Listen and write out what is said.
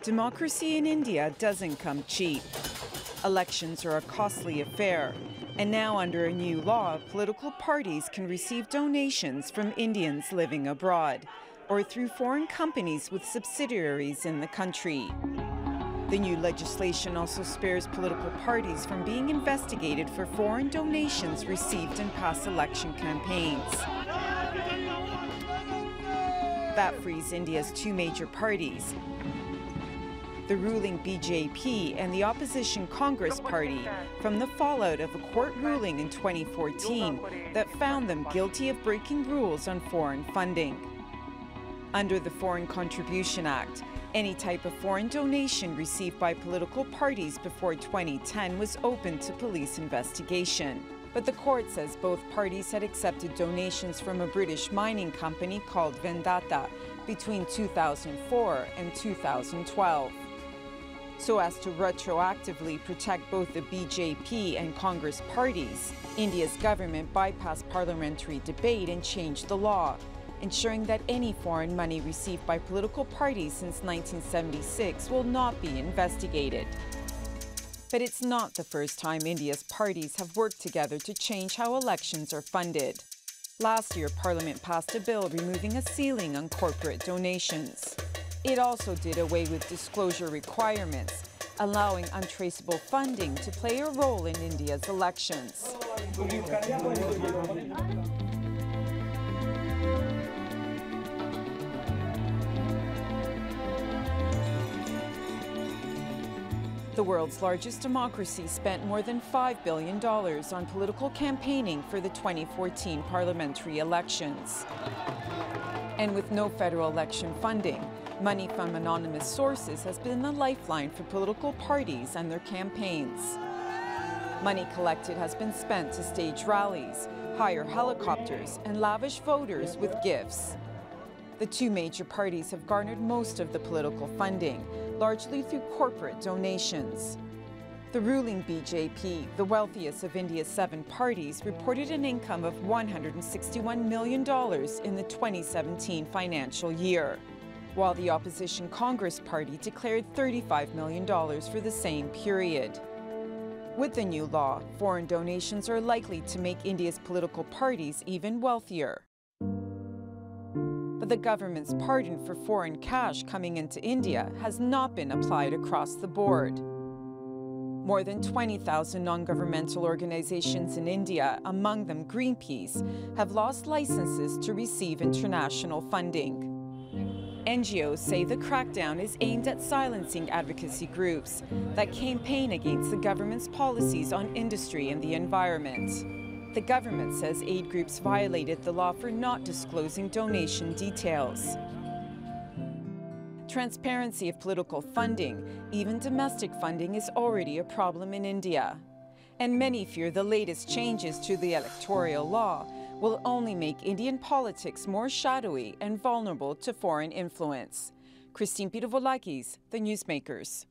Democracy in India doesn't come cheap. Elections are a costly affair, and now under a new law, political parties can receive donations from Indians living abroad or through foreign companies with subsidiaries in the country. The new legislation also spares political parties from being investigated for foreign donations received in past election campaigns. That frees India's two major parties, the ruling BJP and the opposition Congress Party, from the fallout of a court ruling in 2014 that found them guilty of breaking rules on foreign funding. Under the Foreign Contribution Act, any type of foreign donation received by political parties before 2010 was open to police investigation. But the court says both parties had accepted donations from a British mining company called Vedanta between 2004 and 2012. So as to retroactively protect both the BJP and Congress parties, India's government bypassed parliamentary debate and changed the law, ensuring that any foreign money received by political parties since 1976 will not be investigated. But it's not the first time India's parties have worked together to change how elections are funded. Last year, Parliament passed a bill removing a ceiling on corporate donations. It also did away with disclosure requirements, allowing untraceable funding to play a role in India's elections. The world's largest democracy spent more than $5 billion on political campaigning for the 2014 parliamentary elections. And with no federal election funding, money from anonymous sources has been the lifeline for political parties and their campaigns. Money collected has been spent to stage rallies, hire helicopters, and lavish voters with gifts. The two major parties have garnered most of the political funding, largely through corporate donations. The ruling BJP, the wealthiest of India's 7 parties, reported an income of $161 million in the 2017 financial year, while the opposition Congress Party declared $35 million for the same period. With the new law, foreign donations are likely to make India's political parties even wealthier. But the government's pardon for foreign cash coming into India has not been applied across the board. More than 20,000 non-governmental organizations in India, among them Greenpeace, have lost licenses to receive international funding. NGOs say the crackdown is aimed at silencing advocacy groups that campaign against the government's policies on industry and the environment. The government says aid groups violated the law for not disclosing donation details. Transparency of political funding, even domestic funding, is already a problem in India. And many fear the latest changes to the electoral law will only make Indian politics more shadowy and vulnerable to foreign influence. Christine Pirovolakis, The Newsmakers.